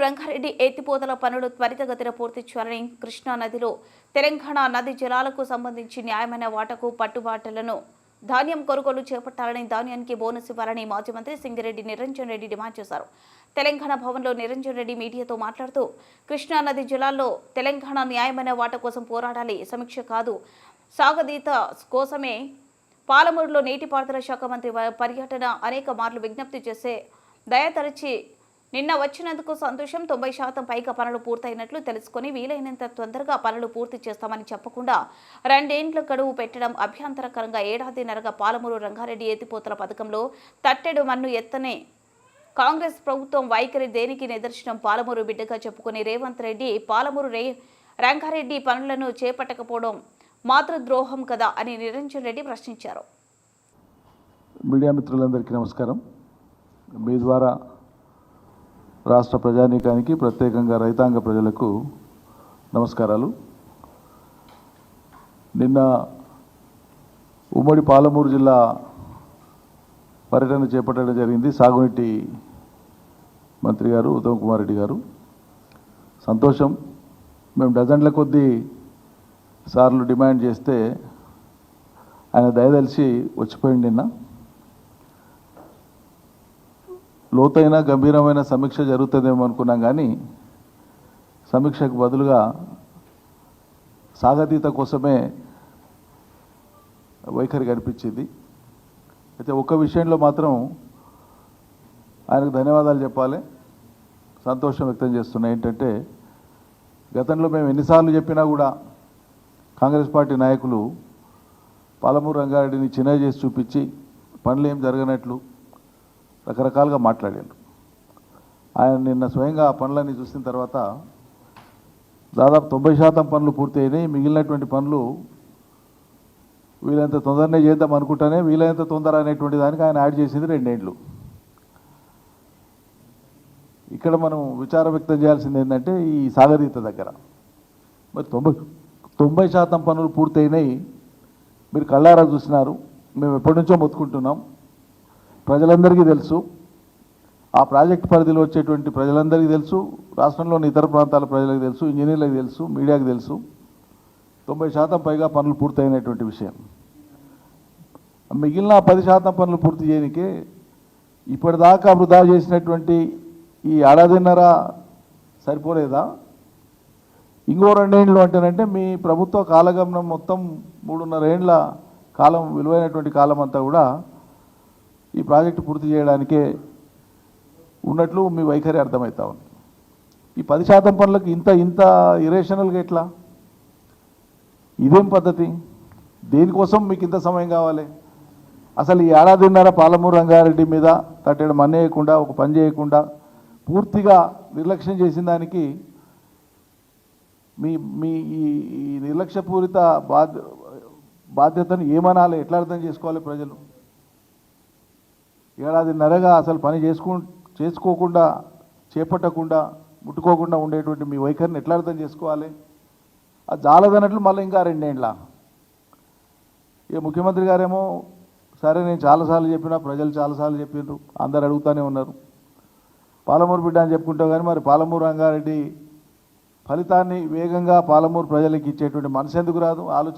రంగారెడ్డి ఎత్తిపోతల పనులు త్వరితగతిన పూర్తి చేయాలని, కృష్ణా నదిలో తెలంగాణ నది జలాలకు సంబంధించి న్యాయమైన వాటాకు పట్టుబాటలను ధాన్యం కొనుగోలు చేపట్టాలని, ధాన్యానికి బోనస్ ఇవ్వాలని మాజీ మంత్రి సింగిరెడ్డి నిరంజన్ రెడ్డి డిమాండ్ చేశారు. తెలంగాణ భవన్లో నిరంజన్ రెడ్డి మీడియాతో మాట్లాడుతూ, కృష్ణా నది జలాల్లో తెలంగాణ న్యాయమైన వాటా కోసం పోరాడాలి, సమీక్ష కాదు, సాగదీత కోసమే పాలమూరులో నీటిపారుదల శాఖ మంత్రి పర్యటన అనేక మార్లు విజ్ఞప్తి చేసే దయతరచి నిన్న వచ్చినందుకు సంతోషం. 90% పైగా పనులు పూర్తయినట్లు తెలుసుకుని వీలైనంత తొందరగా పనులు పూర్తి చేస్తామని చెప్పకుండా 2 ఏండ్ల గడువు పెట్టడం అభ్యంతరకరంగా. ఏడాదిన్నరగా పాలమూరు రంగారెడ్డి ఎత్తిపోతల పథకంలో తట్టెడు మన్ను ఎత్తనే కాంగ్రెస్ ప్రభుత్వం వైఖరి దేనికి నిదర్శనం? పాలమూరు బిడ్డగా చెప్పుకునే రేవంత్ రెడ్డి పాలమూరు రంగారెడ్డి పనులను చేపట్టకపోవడం మాతృద్రోహం కదా అని నిరంజన్ రెడ్డి ప్రశ్నించారు. మీడియా మిత్రులందరికీ నమస్కారం. మీ ద్వారా రాష్ట్ర ప్రజానీకానికి, ప్రత్యేకంగా రైతాంగ ప్రజలకు నమస్కారాలు. నిన్న ఉమ్మడి పాలమూరు జిల్లా పర్యటన చేపట్టడం జరిగింది. సాగునీటి మంత్రి గారు ఉత్తమ్ కుమార్ రెడ్డి గారు, సంతోషం. మేము డజన్ల కొద్దీ సార్లు డిమాండ్ చేస్తే ఆయన దయదలిచి వచ్చిపోయింది. నిన్న లోతైన గంభీరమైన సమీక్ష జరుగుతుందేమో అనుకున్నాం, కానీ సమీక్షకు బదులుగా సాగతీత కోసమే వైఖరి కనిపించింది. అయితే ఒక్క విషయంలో మాత్రం ఆయనకు ధన్యవాదాలు చెప్పాలి, సంతోషం వ్యక్తం చేస్తున్నా. ఏంటంటే, గతంలో మేము ఎన్నిసార్లు చెప్పినా కూడా కాంగ్రెస్ పార్టీ నాయకులు పాలమూరు రంగారెడ్డిని చిన్న చేసి చూపించి పనులు ఏం జరగనట్లు రకరకాలుగా మాట్లాడారు. ఆయన నిన్న స్వయంగా ఆ పనులన్నీ చూసిన తర్వాత దాదాపు 90% పనులు పూర్తి అయినాయి. మిగిలినటువంటి పనులు వీలైనంత తొందరనే చేద్దాం అనుకుంటానే వీలైనంత తొందర అనేటువంటి దానికి ఆయన యాడ్ చేసింది 2 ఏండ్లు. ఇక్కడ మనం విచారం వ్యక్తం చేయాల్సింది ఏంటంటే, ఈ సాగరీత దగ్గర మరి 90% పనులు పూర్తయినాయి. మీరు కళ్ళారా చూసినారు. మేము ఎప్పటి నుంచో మొత్తుకుంటున్నాం. ప్రజలందరికీ తెలుసు, ఆ ప్రాజెక్ట్ పరిధిలో వచ్చేటువంటి ప్రజలందరికీ తెలుసు, రాష్ట్రంలోని ఇతర ప్రాంతాల ప్రజలకు తెలుసు, ఇంజనీర్లకు తెలుసు, మీడియాకు తెలుసు. 90% పైగా పనులు పూర్తయినటువంటి విషయం. మిగిలిన 10% పనులు పూర్తి చేయడానికే ఇప్పటిదాకా వృధా చేసినటువంటి ఈ ఏడాదిన్నర సరిపోలేదా? ఇంకో 2 ఏండ్లు అంటేనంటే మీ ప్రభుత్వ కాలగమనం మొత్తం 3.5 ఏండ్ల కాలం, విలువైనటువంటి కాలం అంతా కూడా ఈ ప్రాజెక్టు పూర్తి చేయడానికే ఉన్నట్లు మీ వైఖరి అర్థమవుతా ఉంది. ఈ 10% పనులకు ఇంత ఇరేషనల్గా ఎట్లా? ఇదేం పద్ధతి? దేనికోసం మీకు ఇంత సమయం కావాలి? అసలు ఈ ఏడాదిన్నర పాలమూరు రంగారెడ్డి మీద తట్టడం మన్నేయకుండా, ఒక పని చేయకుండా పూర్తిగా నిర్లక్ష్యం చేసిన దానికి మీ ఈ నిర్లక్ష్యపూరిత బాధ్యతను ఏమనాలి, ఎట్లా అర్థం చేసుకోవాలి ప్రజలు? ఏడాదిన్నరగా అసలు పని చేసుకోకుండా, చేపట్టకుండా, ముట్టుకోకుండా ఉండేటువంటి మీ వైఖరిని ఎట్లా అర్థం చేసుకోవాలి? అది జాలదన్నట్లు మళ్ళీ ఇంకా 2 ఏండ్ల. ఇక ముఖ్యమంత్రి గారేమో సరే నేను చాలాసార్లు చెప్పినా, ప్రజలు చాలాసార్లు చెప్పినారు, అందరు అడుగుతూనే ఉన్నారు, పాలమూరు బిడ్డ అని చెప్పుకుంటావు. కానీ మరి పాలమూరు రంగారెడ్డి ఫలితాన్ని వేగంగా పాలమూరు ప్రజలకు ఇచ్చేటువంటి మనసు ఎందుకు రాదు? ఆలోచన